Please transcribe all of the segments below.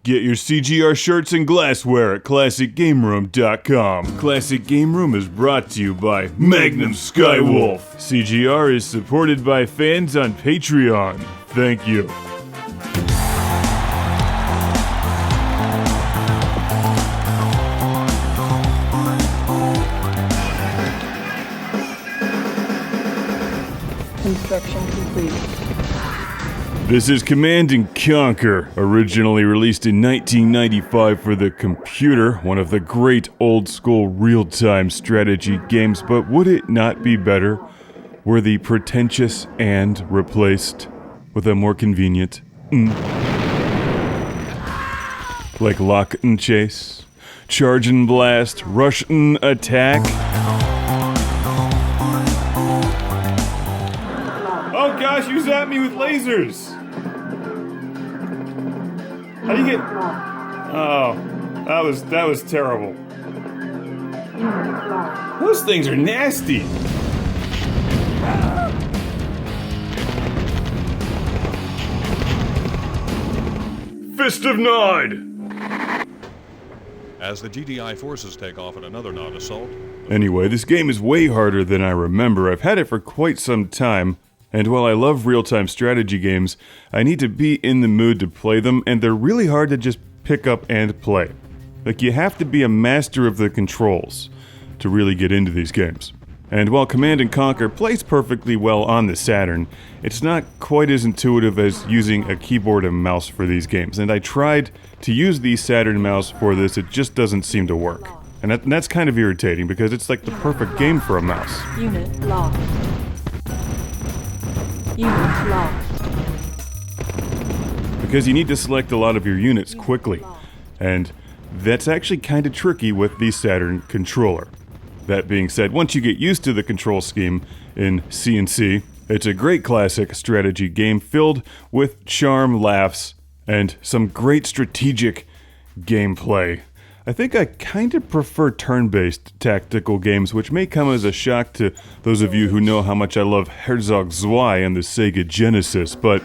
Get your CGR shirts and glassware at ClassicGameRoom.com. Classic Game Room is brought to you by Magnum Skywolf. CGR is supported by fans on Patreon. Thank you. Construction complete. This is Command and Conquer, originally released in 1995 for the computer, one of the great old-school real-time strategy games, but would it not be better were the pretentious and replaced with a more convenient like Lock and Chase, Charge and Blast, Rush and Attack. Oh gosh, you zapped me with lasers! How do you get... Oh, that was terrible. Those things are nasty! Fist of Nod! As the GDI forces take off in another Nod assault... Anyway, this game is way harder than I remember. I've had it for quite some time. And while I love real-time strategy games, I need to be in the mood to play them, and they're really hard to just pick up and play. Like, you have to be a master of the controls to really get into these games. And while Command & Conquer plays perfectly well on the Saturn, it's not quite as intuitive as using a keyboard and mouse for these games. And I tried to use the Saturn mouse for this, it just doesn't seem to work. And that's kind of irritating, because it's like the perfect game for a mouse. Unit lost. Unit lost. Because you need to select a lot of your units quickly, and that's actually kind of tricky with the Saturn controller. That being said, once you get used to the control scheme in CNC, it's a great classic strategy game filled with charm, laughs, and some great strategic gameplay. I think I kind of prefer turn-based tactical games, which may come as a shock to those of you who know how much I love Herzog Zwei and the Sega Genesis, but...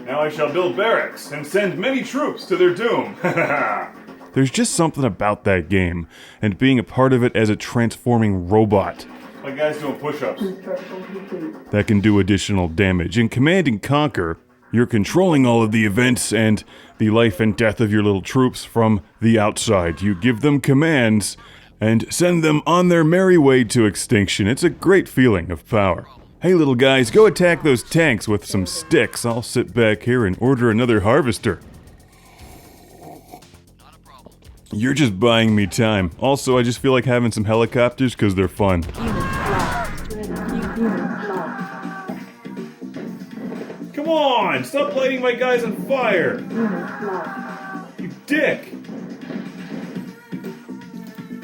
Now I shall build barracks and send many troops to their doom. There's just something about that game, and being a part of it as a transforming robot. My guy's doing push-ups. That can do additional damage. In Command & Conquer, you're controlling all of the events and the life and death of your little troops from the outside. You give them commands and send them on their merry way to extinction. It's a great feeling of power. Hey little guys, go attack those tanks with some sticks. I'll sit back here and order another harvester. You're just buying me time. Also, I just feel like having some helicopters because they're fun. Come on! Stop lighting my guys on fire! You dick!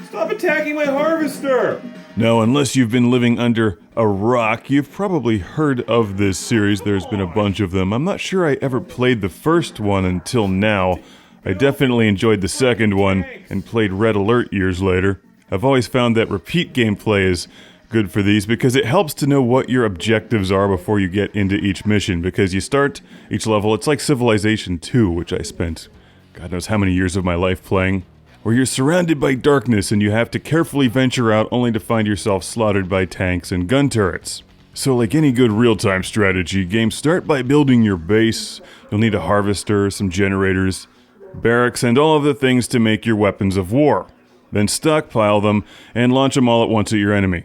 Stop attacking my harvester! Now, unless you've been living under a rock, you've probably heard of this series. There's been a bunch of them. I'm not sure I ever played the first one until now. I definitely enjoyed the second one and played Red Alert years later. I've always found that repeat gameplay is good for these because it helps to know what your objectives are before you get into each mission, because you start each level, it's like Civilization 2, which I spent God knows how many years of my life playing, where you're surrounded by darkness and you have to carefully venture out only to find yourself slaughtered by tanks and gun turrets. So like any good real-time strategy game, start by building your base. You'll need a harvester, some generators, barracks, and all of the things to make your weapons of war. Then stockpile them and launch them all at once at your enemy.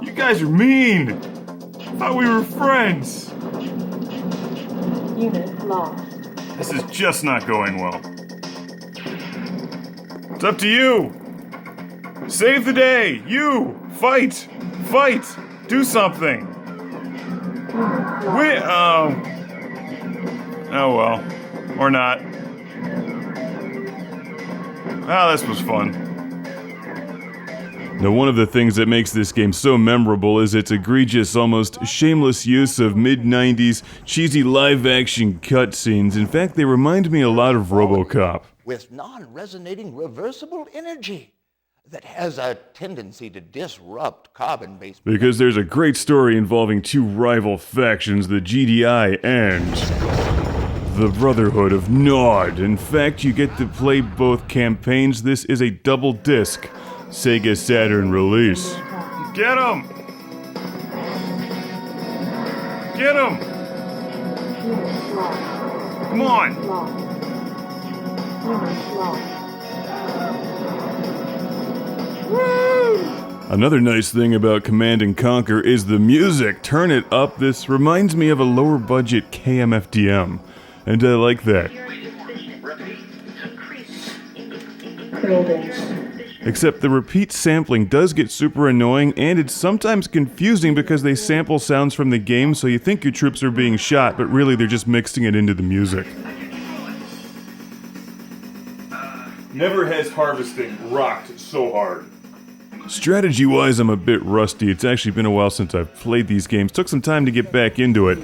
You guys are mean! I thought we were friends! Unit lost. This is just not going well. It's up to you! Save the day! You! Fight! Fight! Do something! Oh well. Or not. Ah, this was fun. Now, one of the things that makes this game so memorable is its egregious, almost shameless use of mid-90s cheesy live-action cutscenes. In fact, they remind me a lot of RoboCop. With non-resonating reversible energy. that has a tendency to disrupt carbon-based... Because there's a great story involving two rival factions, the GDI and the Brotherhood of Nod. In fact, you get to play both campaigns. This is a double disc Sega Saturn release. Get him! Get him! Unit lost. Come on! Lost. Unit lost. Another nice thing about Command and Conquer is the music. Turn it up. This reminds me of a lower budget KMFDM, and I like that. Buildings. Except the repeat sampling does get super annoying, and it's sometimes confusing because they sample sounds from the game, so you think your troops are being shot, but really they're just mixing it into the music. Never has harvesting rocked so hard. Strategy-wise, I'm a bit rusty. It's actually been a while since I've played these games. Took some time to get back into it.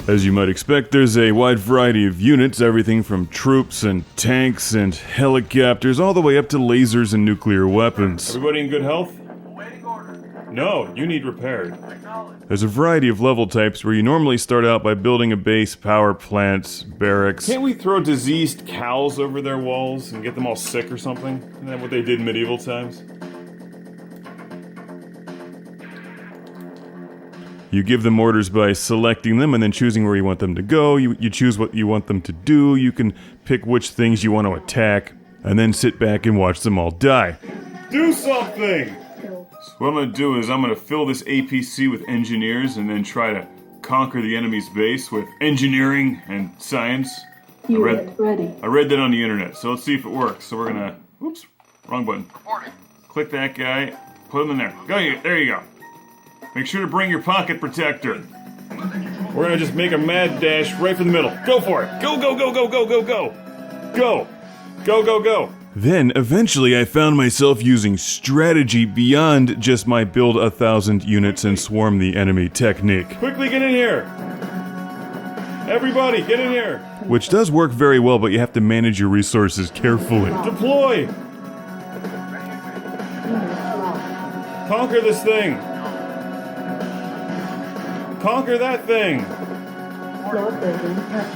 As you might expect, there's a wide variety of units, everything from troops and tanks and helicopters, all the way up to lasers and nuclear weapons. Everybody in good health? No, you need repaired. There's a variety of level types where you normally start out by building a base, power plants, barracks. Can't we throw diseased cows over their walls and get them all sick or something? Isn't that what they did in medieval times? You give them orders by selecting them and then choosing where you want them to go. You choose what you want them to do. You can pick which things you want to attack, and then sit back and watch them all die. Do something! What I'm going to do is I'm going to fill this APC with engineers and then try to conquer the enemy's base with engineering and science. Unit ready. I read that on the internet, so let's see if it works. So we're going to... Whoops, wrong button. Click that guy, put him in there. There you go. Make sure to bring your pocket protector. We're going to just make a mad dash right for the middle. Go for it. Go, go, go, go, go, go, go. Go. Go, go, go. Then, eventually, I found myself using strategy beyond just my build 1,000 units and swarm the enemy technique. Quickly get in here! Everybody, get in here! Which does work very well, but you have to manage your resources carefully. Deploy! Conquer this thing! Conquer that thing!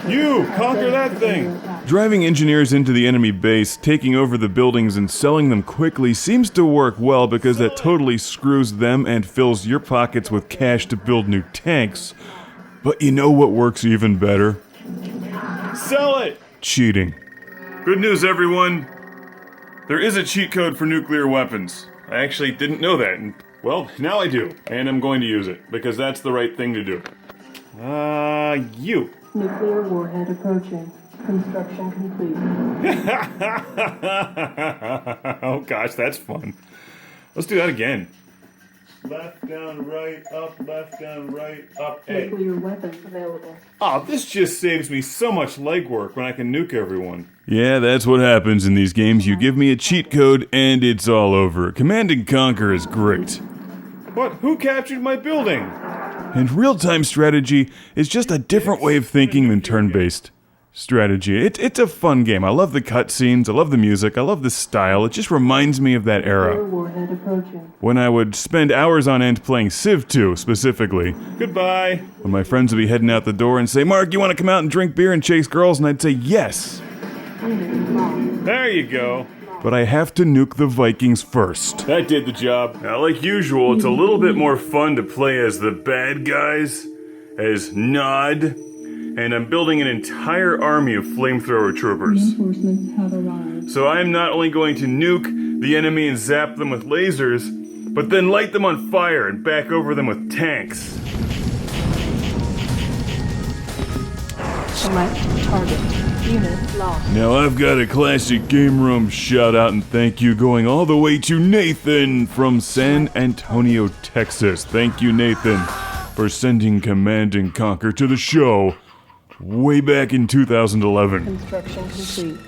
You! Conquer that thing! Driving engineers into the enemy base, taking over the buildings and selling them quickly seems to work well because that totally screws them and fills your pockets with cash to build new tanks. But you know what works even better? Sell it! Cheating. Good news, everyone. There is a cheat code for nuclear weapons. I actually didn't know that, and, well, now I do. And I'm going to use it, because that's the right thing to do. You. Nuclear warhead approaching. Construction complete. Oh gosh, that's fun. Let's do that again. Left, down, right, up, left, down, right, up, A. Nuclear weapons available. Oh, this just saves me so much legwork when I can nuke everyone. Yeah, that's what happens in these games. You give me a cheat code and it's all over. Command and Conquer is great. What? Who captured my building? And real-time strategy is just a different way of thinking than turn-based strategy. It's a fun game. I love the cutscenes, I love the music, I love the style. It just reminds me of that era. Warhead approaching. When I would spend hours on end playing Civ 2, specifically. Goodbye. When my friends would be heading out the door and say, Mark, you want to come out and drink beer and chase girls? And I'd say, yes. There you go. But I have to nuke the Vikings first. That did the job. Now, like usual, it's a little bit more fun to play as the bad guys, as Nod, and I'm building an entire army of flamethrower troopers. Reinforcements have arrived. So I'm not only going to nuke the enemy and zap them with lasers, but then light them on fire and back over them with tanks. Select target. Unit lost. Now I've got a classic game room shout out and thank you going all the way to Nathan from San Antonio, Texas. Thank you, Nathan, for sending Command and Conquer to the show way back in 2011. Construction complete.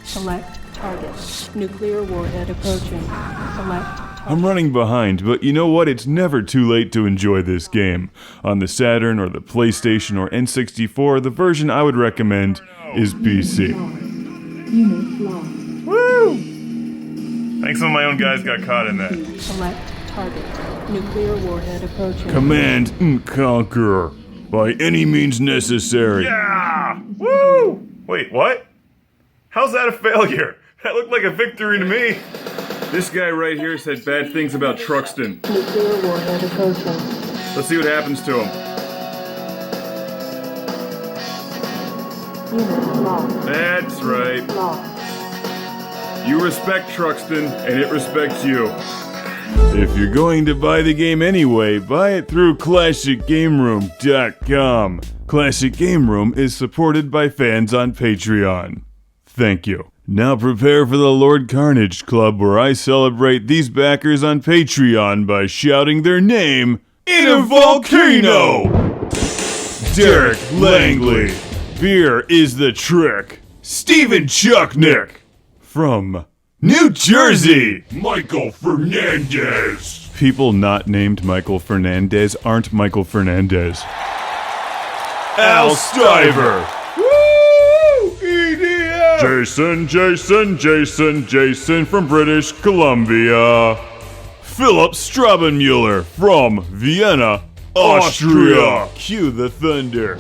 Select target. Nuclear warhead approaching. Select target. I'm running behind, but you know what? It's never too late to enjoy this game. On the Saturn or the PlayStation or N64, the version I would recommend is PC. Unit lost. Woo! think some of my own guys got caught in that. Select target. Nuclear warhead approaching. Command Conquer by any means necessary. Yeah! Woo! Wait, what? How's that a failure? That looked like a victory to me. This guy right here said bad things about Truxton. Nuclear warhead approaching. Let's see what happens to him. Unit lost. That's right. Lost. You respect Truxton, and it respects you. If you're going to buy the game anyway, buy it through ClassicGameRoom.com. Classic Game Room is supported by fans on Patreon. Thank you. Now prepare for the Lord Carnage Club, where I celebrate these backers on Patreon by shouting their name in a volcano! Derek Langley. Beer is the trick. Stephen Chucknick. From New Jersey. Michael Fernandez. People not named Michael Fernandez aren't Michael Fernandez. Al Stiver. Woo! EDF. Jason from British Columbia. Philip Strabenmuller from Vienna, Austria. Cue the thunder.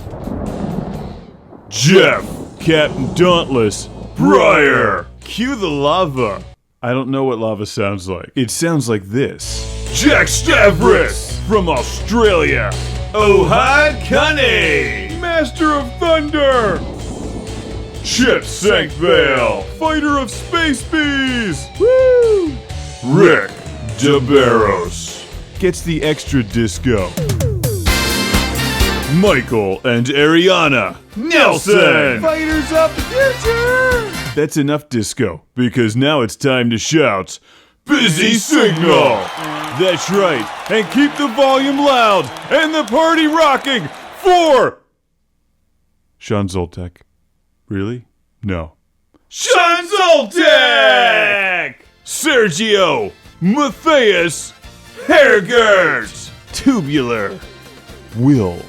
Jeff, Captain Dauntless, Briar. Cue the lava. I don't know what lava sounds like. It sounds like this. Jack Stavris from Australia. Ohad Kane, Master of Thunder. Chip Sankvale, Fighter of Space Bees. Woo! Rick DeBarros gets the extra disco. Michael and Ariana Nelson, Fighters of the Future. That's enough disco, because now it's time to shout, Busy Signal! That's right, and keep the volume loud and the party rocking for Sean Zoltek. Really? No. Sean Zoltek! Sergio Matthias Hergert! Tubular. Will.